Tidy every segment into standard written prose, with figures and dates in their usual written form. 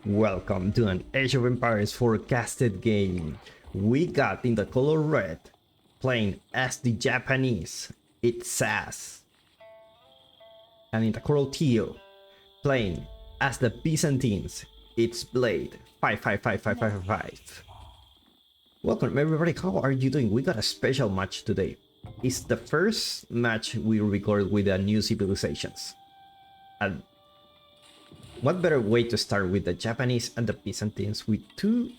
Welcome to an Age of Empires forecasted game. We got in the color red, playing as the Japanese, it's SAS. And in the color teal, playing as the Byzantines, it's Blade 555555. Welcome everybody, how are you doing? We got a special match today. It's the first match we record with the new civilizations. And what better way to start with the Japanese and the Byzantines, with two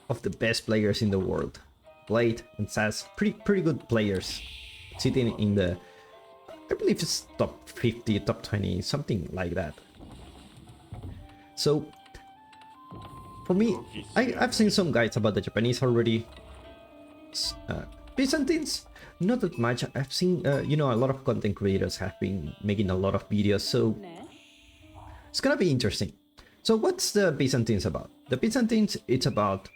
of the best players in the world. Blade and SAS, pretty good players, sitting in the, I believe it's top 50, top 20, something like that. So for me, I've seen some guides about the Japanese already. Byzantines, not that much. I've seen, a lot of content creators have been making a lot of videos, so it's gonna be interesting. So what's the Byzantines about? The Byzantines, it's about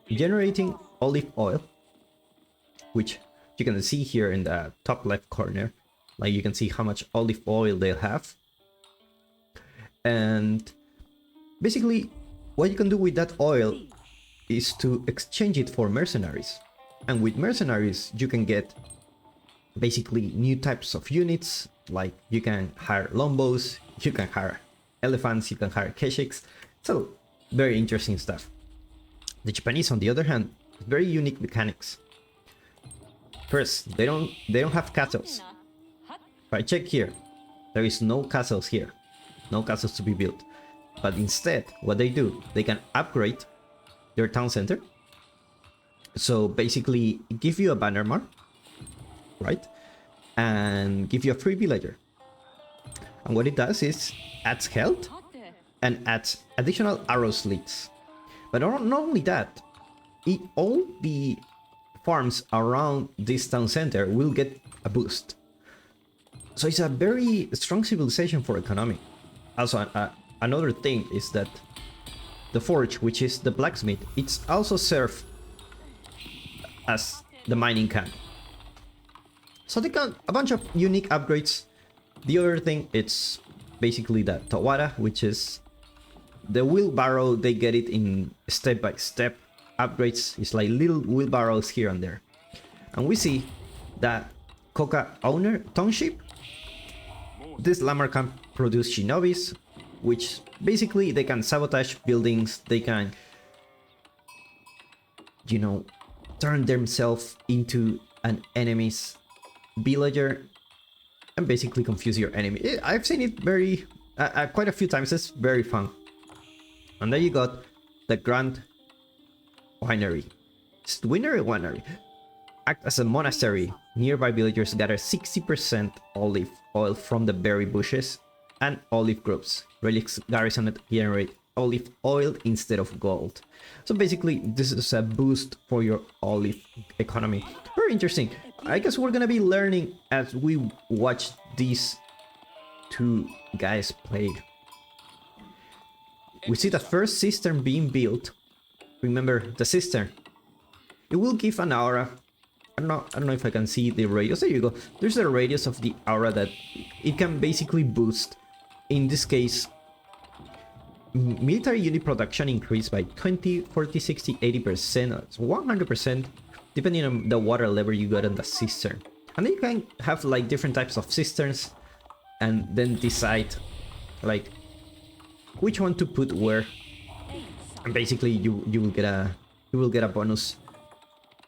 generating olive oil, which you can see here in the top left corner. Like, you can see how much olive oil they have. And basically, what you can do with that oil is to exchange it for mercenaries. And with mercenaries, you can get basically new types of units. Like, you can hire longbows, you can hire elephants, you can hire keshiks. So very interesting stuff. The Japanese, on the other hand, very unique mechanics. First, they don't have castles. If I check here, there is no castles here, no castles to be built. But instead, what they do, they can upgrade their town center. So basically, give you a banner mark, right? And give you a free villager. And what it does is adds health and adds additional arrow slits. But not only that, all the farms around this town center will get a boost. So it's a very strong civilization for economy. Also, another thing is that the forge, which is the blacksmith, it's also served as the mining camp. So they got a bunch of unique upgrades. The other thing, it's basically the Tawara, which is the wheelbarrow. They get it in step-by-step upgrades. It's like little wheelbarrows here and there. And we see that Koka owner township, this Lamar can produce shinobis, which basically they can sabotage buildings. They can, turn themselves into an enemy's villager and basically confuse your enemy. I've seen it very quite a few times. It's very fun. And there you got the Grand Winery. It's the winery. Act as a monastery. Nearby villagers gather 60% olive oil from the berry bushes and olive groves. Relics garrisoned generate olive oil instead of gold. So basically, this is a boost for your olive economy. Very interesting. I guess we're gonna be learning as we watch these two guys play. We see the first cistern being built. Remember, the cistern, it will give an aura. I don't know if I can see the radius. There you go. There's a radius of the aura that it can basically boost. In this case, military unit production increased by 20, 40, 60, 80%, 100%, depending on the water level you got on the cistern. And then you can have like different types of cisterns and then decide like which one to put where. And basically you will get a bonus.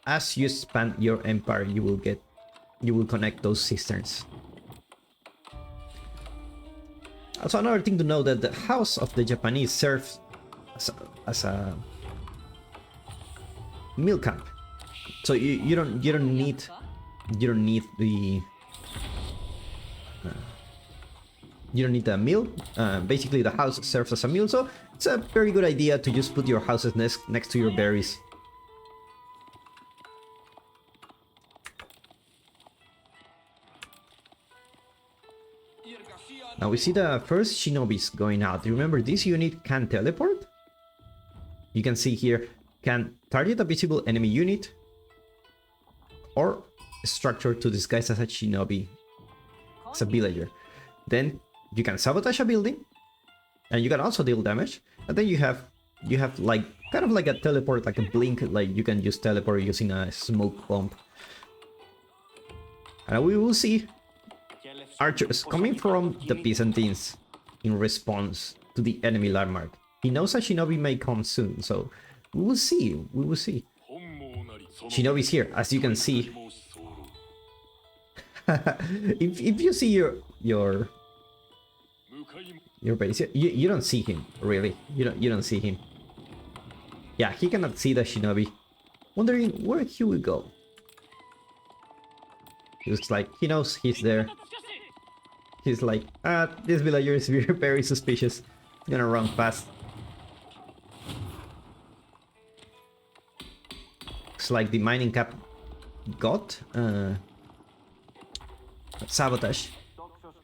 As you expand your empire, you will connect those cisterns. Also, another thing to know, that the house of the Japanese serves as a meal camp. So you don't need the the meal. Basically, the house serves as a meal. So it's a very good idea to just put your houses next to your berries. Now we see the first shinobis going out. Remember, this unit can teleport. You can see here, can target a visible enemy unit or structure to disguise as a shinobi, as a villager. Then you can sabotage a building, and you can also deal damage. And then you have like kind of like a teleport, like a blink, like you can just teleport using a smoke bomb. And we will see archers coming from the Byzantines in response to the enemy landmark. He knows a shinobi may come soon, so we will see. We will see. Shinobi's here, as you can see. if you see your base, you don't see him really. You don't see him. Yeah, he cannot see the shinobi. Wondering where he will go. Looks like he knows he's there. He's like, this villager is very suspicious. He's gonna run fast. Looks like the mining cap got sabotage.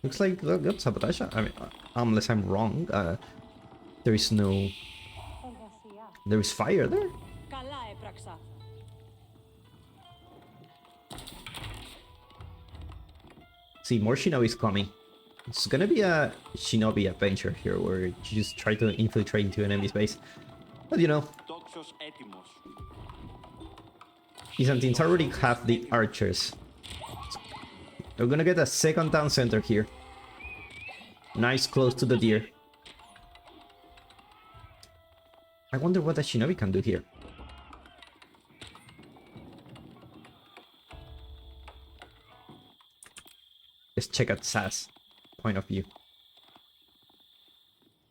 Looks like got sabotage. I mean, unless I'm wrong, there is no. There is fire there. See, more shinobis coming. It's gonna be a shinobi adventure here where you just try to infiltrate into an enemy's base. But you know, Byzantines already have the archers. We're gonna get a second town center here. Nice, close to the deer. I wonder what a shinobi can do here. Let's check out Sa's point of view.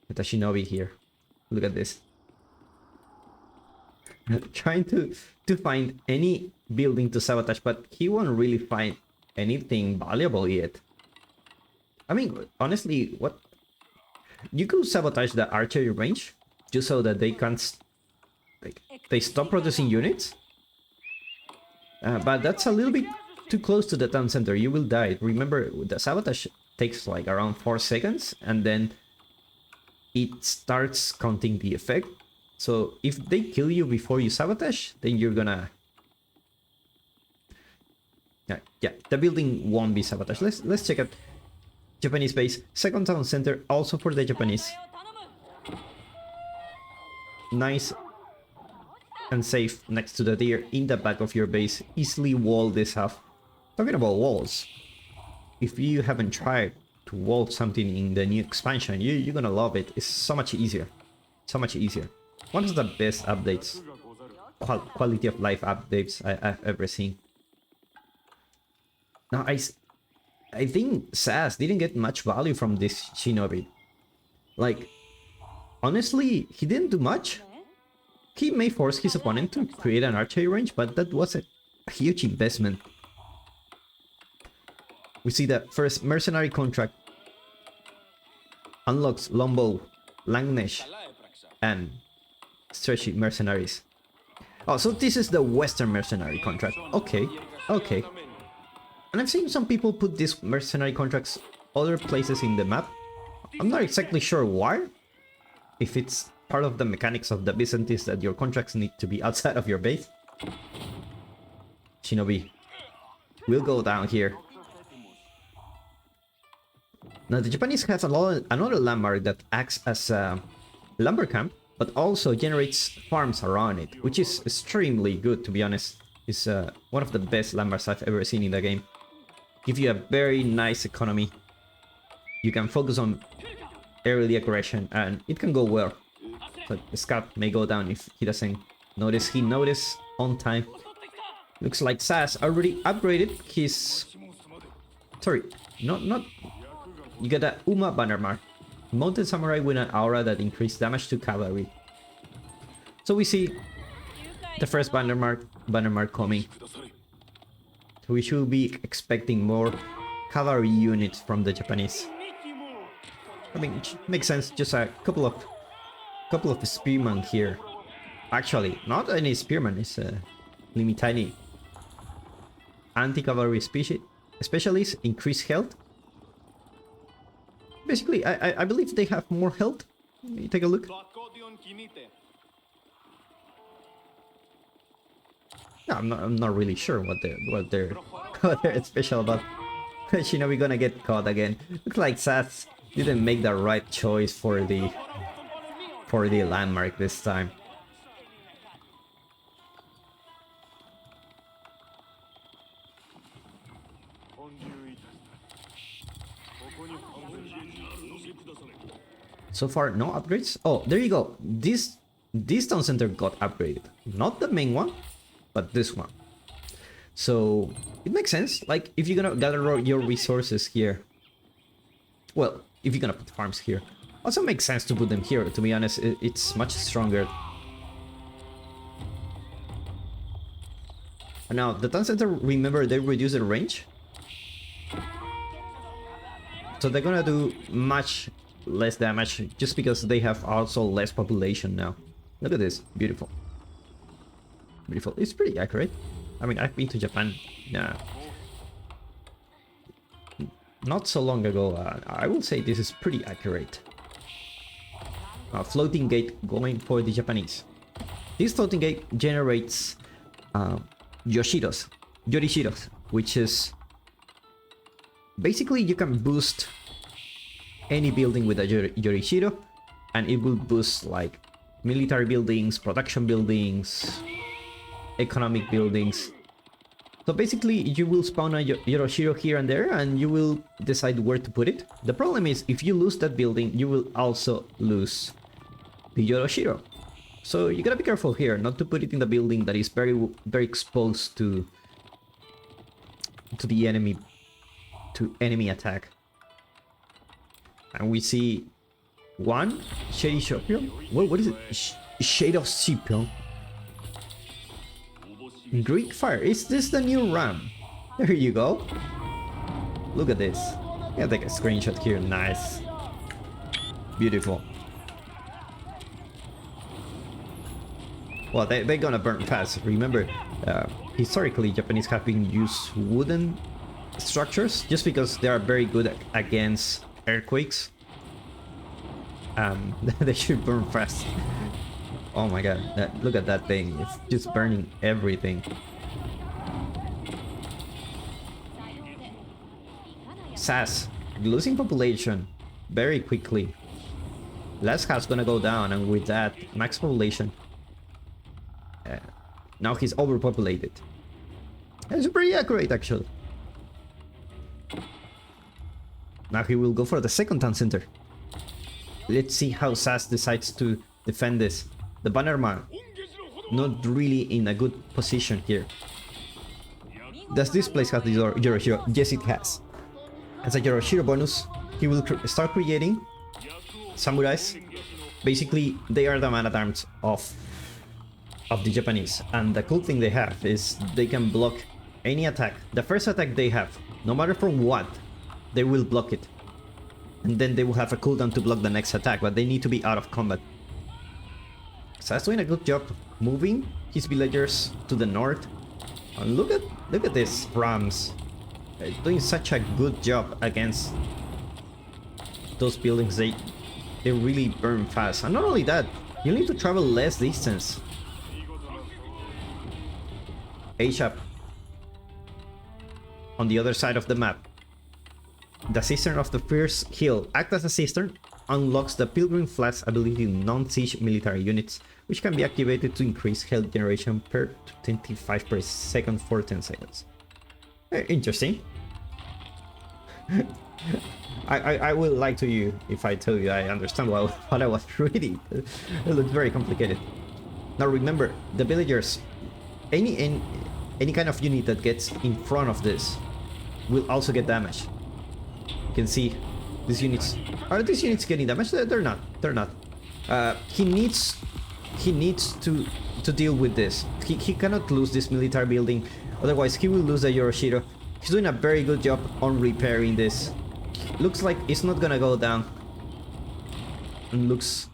With a shinobi here. Look at this. Trying to find any building to sabotage, but he won't really find anything valuable yet. I mean, honestly, what? You could sabotage the archery range just so that they can't, like, they stop producing units. But that's a little bit too close to the town center. You will die. Remember, the sabotage takes like around 4 seconds, and then it starts counting the effect. So if they kill you before you sabotage, then you're gonna... Yeah, the building won't be sabotaged. Let's check out Japanese base. Second town center, also for the Japanese. Nice and safe next to the deer in the back of your base. Easily wall this off. Talking about walls, if you haven't tried to wall something in the new expansion, you're gonna love it. It's so much easier. So much easier. One of the best updates, quality of life updates I've ever seen. Now, I think Sas didn't get much value from this shinobi. Like, honestly, he didn't do much. He may force his opponent to create an archery range, but that was a huge investment. We see the first mercenary contract unlocks longbow, langnesh, and stretchy mercenaries. Oh, so this is the Western mercenary contract. Okay, okay. And I've seen some people put these mercenary contracts other places in the map. I'm not exactly sure why. If it's part of the mechanics of the Byzantines that your contracts need to be outside of your base. Shinobi will go down here. Now the Japanese have another landmark that acts as a lumber camp, but also generates farms around it, which is extremely good, to be honest. It's one of the best landmarks I've ever seen in the game. Give you a very nice economy. You can focus on early aggression, and it can go well. So the scout may go down if he doesn't notice. He noticed on time. Looks like Sas already upgraded his... Sorry, not... You get a Uma banner mark. Mounted samurai with an aura that increased damage to cavalry. So we see the first banner mark coming. So we should be expecting more cavalry units from the Japanese. I mean, it makes sense. Just a couple of spearmen here. Actually, not any spearmen. It's a tiny anti-cavalry specialists, increase health. Basically, I believe they have more health. Let me take a look. No, I'm not really sure what they're special about. Shinobi gonna get caught again. Looks like Sas didn't make the right choice for the for the landmark this time. So far, no upgrades. Oh, there you go. This town center got upgraded. Not the main one, but this one. So it makes sense. Like, if you're gonna gather your resources here, well, if you're gonna put farms here, also makes sense to put them here. To be honest, it's much stronger. And now the town center, remember, they reduce the range, so they're gonna do much less damage just because they have also less population now. Look at this, beautiful, beautiful. It's pretty accurate. I mean, I've been to Japan not so long ago. I will say this is pretty accurate. Floating gate going for the Japanese. This floating gate generates Yoroshiros, which is basically you can boost any building with a Yorishiro, and it will boost like military buildings, production buildings, economic buildings. So basically you will spawn a Yorishiro here and there, and you will decide where to put it. The problem is, if you lose that building, you will also lose the Yorishiro. So you gotta be careful here not to put it in the building that is very exposed to the enemy, to enemy attack. And we see one Shady Scorpion. What is it? Shade of Scorpion. Greek Fire. Is this the new ram? There you go. Look at this. Yeah, take a screenshot here. Nice. Beautiful. Well, they're gonna burn fast. Remember, historically, Japanese have been used wooden structures just because they are very good against earthquakes. They should burn fast. Oh my god, look at that thing. It's just burning everything. SAS, losing population very quickly. Last house gonna go down, and with that, max population. Now he's overpopulated. It's pretty accurate, actually. Now he will go for the second town center. Let's see how SAS decides to defend this. The Bannerman, not really in a good position here. Does this place have the Yorishiro? Yes, it has. As a Yorishiro bonus, he will start creating samurais. Basically, they are the man-at-arms of the Japanese, and the cool thing they have is they can block any attack. The first attack they have, no matter from what, they will block it, and then they will have a cooldown to block the next attack, but they need to be out of combat. So he's doing a good job moving his villagers to the north. And look at this Rams. They're doing such a good job against those buildings. They really burn fast. And not only that, you need to travel less distance. Asia on the other side of the map. The Cistern of the Fierce Hill. Act as a cistern, unlocks the Pilgrim Flag's ability in non-siege military units, which can be activated to increase health generation per 25 per second for 10 seconds. Interesting. I will lie to you if I tell you I understand what I was reading. It looks very complicated. Now remember, the villagers, any kind of unit that gets in front of this will also get damaged. You can see these units. Are these units getting damaged? They're not. They're not. He needs to deal with this. He cannot lose this military building, otherwise he will lose the Yorishiro. He's doing a very good job on repairing this. Looks like it's not gonna go down. And looks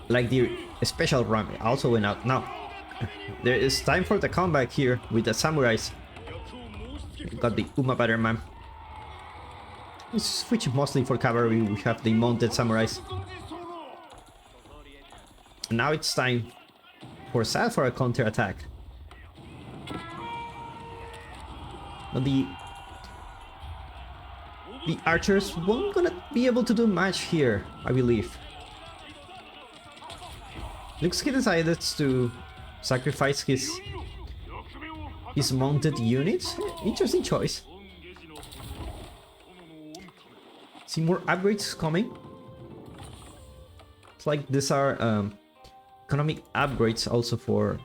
like the special ram also went out. Now there is time for the comeback here with the samurais. We've got the Uma Batterman. Let's switch mostly for cavalry. We have the mounted samurais. Now it's time for SAS for a counter attack. Now the archers won't gonna be able to do much here, I believe. Looks he decided to sacrifice his mounted units. Interesting choice. See more upgrades coming. It's like these are economic upgrades also for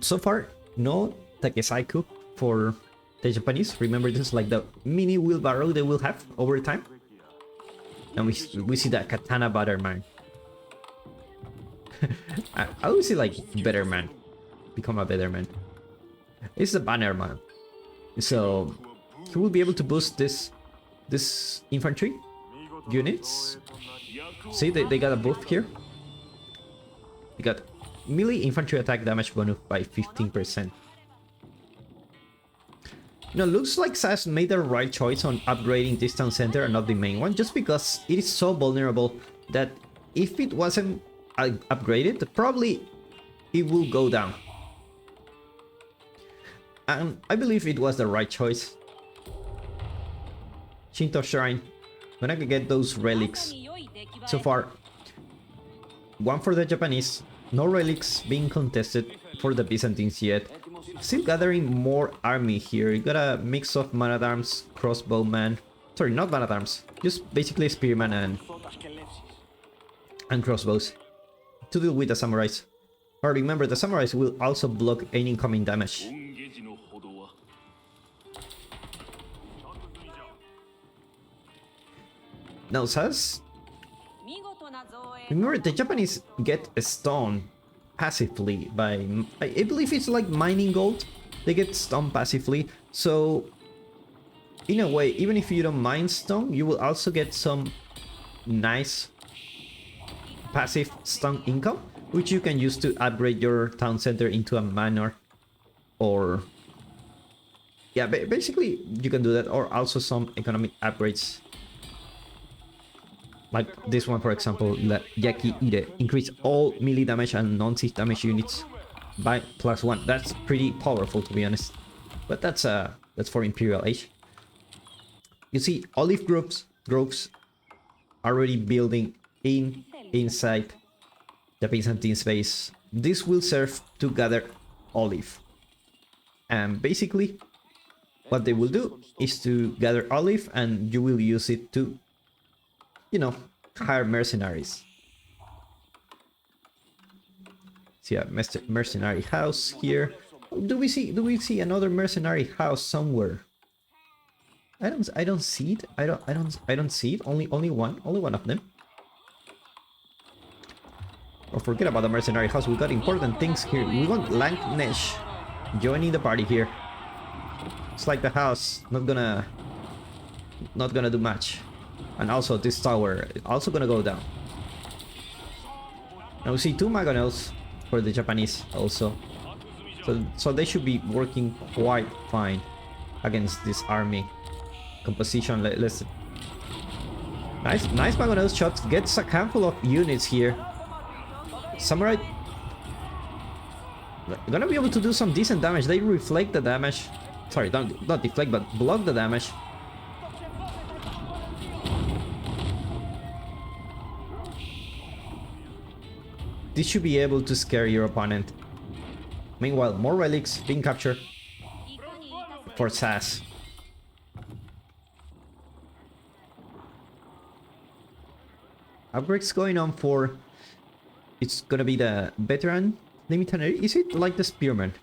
so far no Takesaiku for the Japanese. Remember, this is like the mini wheelbarrow they will have over time. And we see that katana butter man. I always see like better man become a better man. It's the banner man, so he will be able to boost this infantry units. See, they got a buff here. They got melee infantry attack damage bonus by 15%. Now, looks like SAS made the right choice on upgrading this town center and not the main one, just because it is so vulnerable that if it wasn't upgraded, probably it will go down. And I believe it was the right choice. Shinto Shrine. Gonna get those relics. So far, one for the Japanese. No relics being contested for the Byzantines yet. Still gathering more army here. You got a mix of man-at-arms, crossbowman. Sorry, not man-at-arms. Just basically spearman and crossbows to deal with the samurais. Or remember, the samurais will also block any incoming damage. Now, SAS, remember the Japanese get stunned passively by, I believe it's like mining gold. They get stunned passively, so in a way, even if you don't mine stun, you will also get some nice passive stun income, which you can use to upgrade your town center into a manor, or yeah, basically you can do that, or also some economic upgrades. Like this one, for example, Yaki Ire. Increase all melee damage and non-siege damage units by +1. That's pretty powerful, to be honest. But that's for Imperial Age. You see olive groves already building inside the Byzantine base. This will serve to gather olive. And basically, what they will do is to gather olive, and you will use it to, you know, hire mercenaries. See a mercenary house here. Do we see another mercenary house somewhere? I don't see it. I don't see it. Only one of them. Or forget about the mercenary house. We got important things here. We want Lanknesh joining the party here. It's like the house not gonna do much. And also this tower also gonna go down. Now we see 2 Mangonels for the Japanese also. So they should be working quite fine against this army composition. Let's nice Mangonel shots. Gets a handful of units here. Samurai gonna be able to do some decent damage. They reflect the damage. Sorry, not deflect, but block the damage. This should be able to scare your opponent. Meanwhile, more relics being captured for SAS. Upgrades going on for... It's gonna be the veteran limited. Is it like the spearman?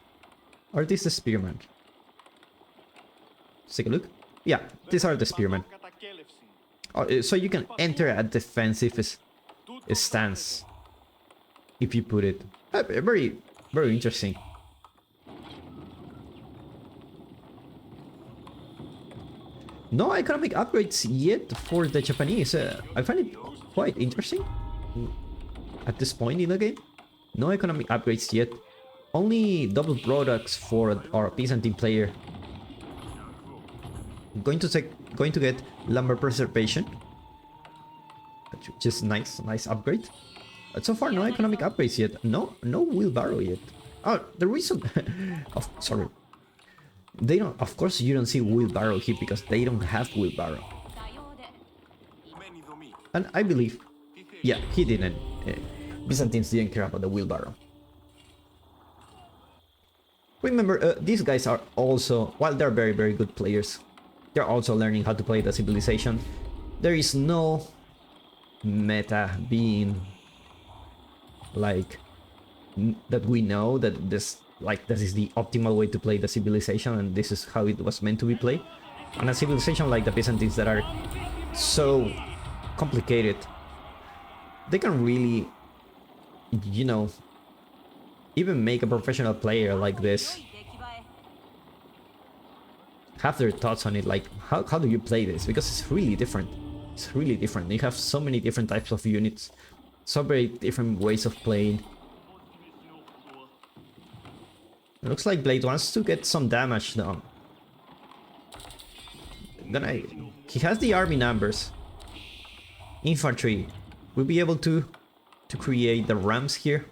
Or is this the spearman? Let's take a look. Yeah, these are the spearmen. So you can enter a defensive stance if you put it. Very interesting. No economic upgrades yet for the Japanese. I find it quite interesting at this point in the game. No economic upgrades yet. Only double products for our Byzantine player. Going to get lumber preservation, which is nice upgrade. But so far, no economic upgrades yet. No wheelbarrow yet. Oh, the reason... sorry. They don't... Of course, you don't see wheelbarrow here because they don't have wheelbarrow. And I believe... Yeah, he didn't. Byzantines didn't care about the wheelbarrow. Remember, these guys are also, while they're very, very good players, they're also learning how to play the civilization. There is no meta being like that we know that this is the optimal way to play the civilization and this is how it was meant to be played. And a civilization like the Byzantines that are so complicated, they can really, you know, even make a professional player like this have their thoughts on it, like how do you play this, because it's really different. It's really different. You have so many different types of units, so very different ways of playing. It looks like Blade wants to get some damage done. He has the army numbers. Infantry will be able to create the rams here.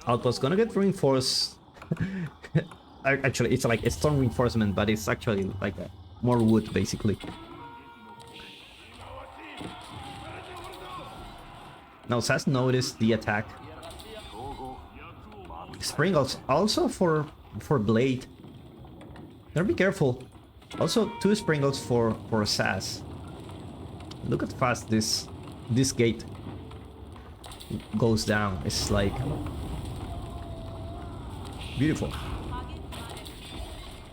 Outpost gonna get reinforced. Actually, it's like a storm reinforcement, but it's actually like more wood, basically. Now Sass noticed the attack. Sprinkles also for Blade. Gotta be careful. Also 2 sprinkles for Sass. Look at fast this gate goes down. It's like beautiful.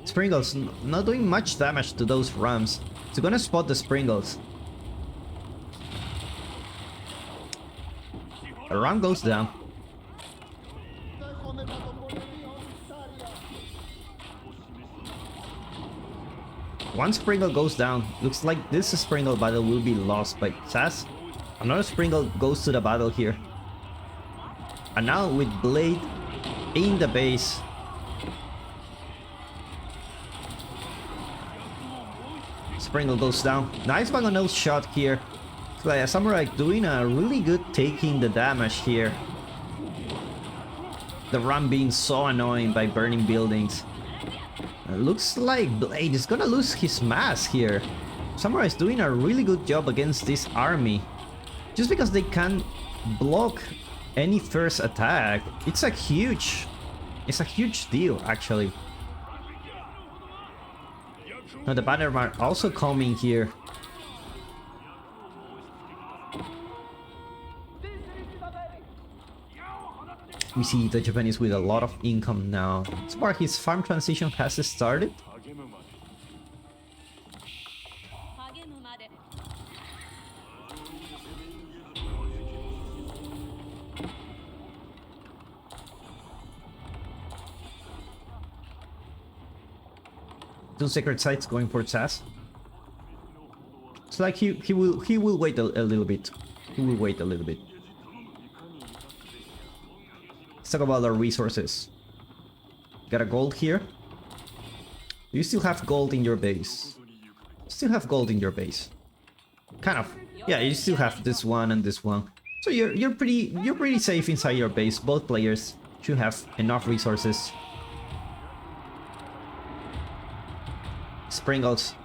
Sprinkles not doing much damage to those rams. It's gonna spot the Sprinkles. A ram goes down. One Sprinkle goes down. Looks like this Sprinkle battle will be lost by Sass. Another Sprinkle goes to the battle here. And now with Blade in the base. Sprinkle goes down. Nice Mangonel shot here. It's like a Samurai doing a really good taking the damage here. The ram being so annoying by burning buildings. Looks like Blade is gonna lose his mass here. Samurai is doing a really good job against this army. Just because they can't block any first attack, it's a huge deal actually. Now the banner are also coming here. We see the Japanese with a lot of income now. Spark, his farm transition has started. Two sacred sites going for Sass. It's like he will wait a little bit. He will wait a little bit. Let's talk about our resources. Got a gold here. Do you still have gold in your base? Still have gold in your base. Kind of. Yeah, you still have this one and this one. So you're pretty safe inside your base. Both players should have enough resources. Sprinkles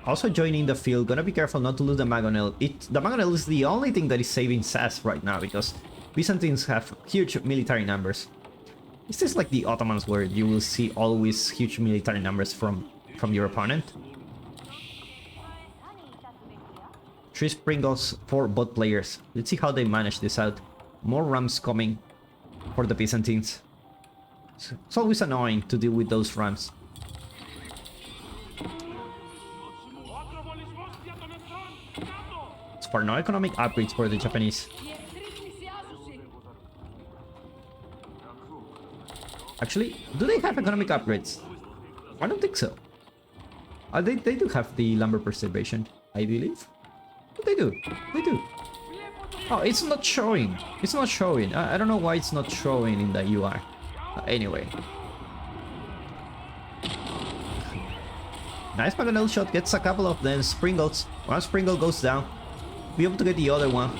also joining the field. Gonna be careful not to lose the Mangonel. The Mangonel is the only thing that is saving Sass right now because Byzantines have huge military numbers. Is this like the Ottomans where you will see always huge military numbers from your opponent? 3 Sprinkles for both players. Let's see how they manage this out. More rams coming for the Byzantines. It's always annoying to deal with those rams. It's for no economic upgrades for the Japanese. Actually, do they have economic upgrades? I don't think so. They do have the lumber preservation, I believe. But they do. They do. Oh, it's not showing. It's not showing. I don't know why it's not showing in the UI. Anyway. Nice Mangonel shot. Gets a couple of them. Sprinkles. One Sprinkle goes down. Be able to get the other one.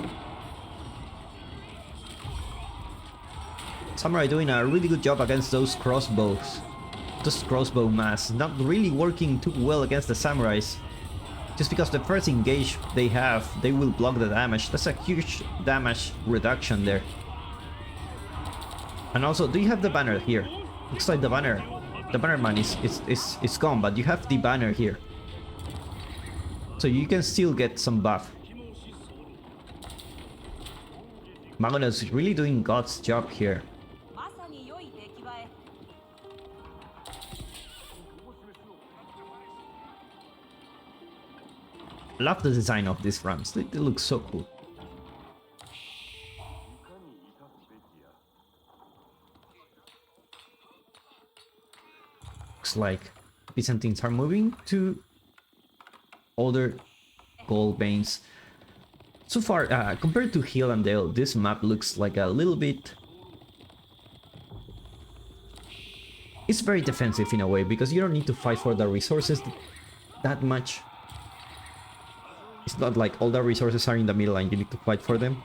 Samurai doing a really good job against those crossbows. Those crossbow mass. Not really working too well against the samurais. Just because the first engage they have, they will block the damage. That's a huge damage reduction there. And also, do you have the banner here? Looks like the banner man is gone, but you have the banner here. So you can still get some buff. Magona is really doing God's job here. Love the design of these ramps, they look so cool. Looks like Byzantines are moving to other gold veins. So far, compared to Hill and Dale, this map looks like a little bit... It's very defensive in a way, because you don't need to fight for the resources that much. It's not like all the resources are in the middle and you need to fight for them.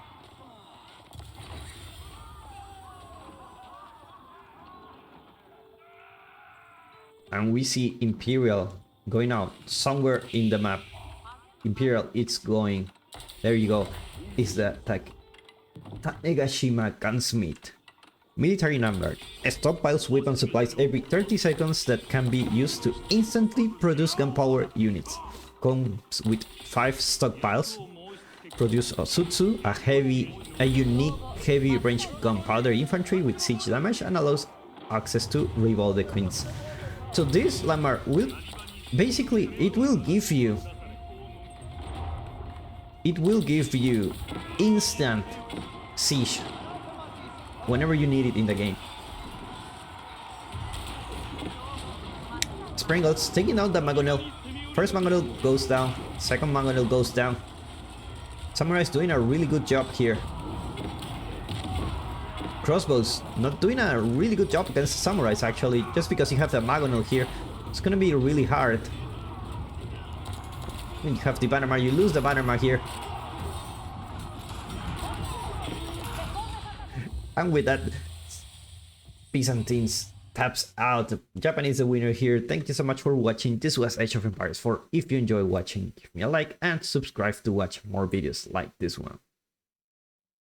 And we see Imperial going out somewhere in the map. Imperial, it's going. There you go. Is the attack. Tanegashima Gunsmith. Military number. Stockpiles weapon supplies every 30 seconds that can be used to instantly produce gunpowder units. Comes with 5 stockpiles. Produce Osutsu, a unique heavy range gunpowder infantry with siege damage, and allows access to Revolt the Queens. So this landmark will basically it will give you instant siege whenever you need it in the game. Springles taking out the Mangonel. First Mangonel goes down, second Mangonel goes down. Samurai is doing a really good job here. Crossbows not doing a really good job against Samurais actually, just because you have the Mangonel here. It's gonna be really hard. When you have the Bannerman, you lose the Bannerman here. And with that, Byzantines taps out. Japan is the winner here. Thank you so much for watching. This was Age of Empires 4. If you enjoy watching, give me a like and subscribe to watch more videos like this one.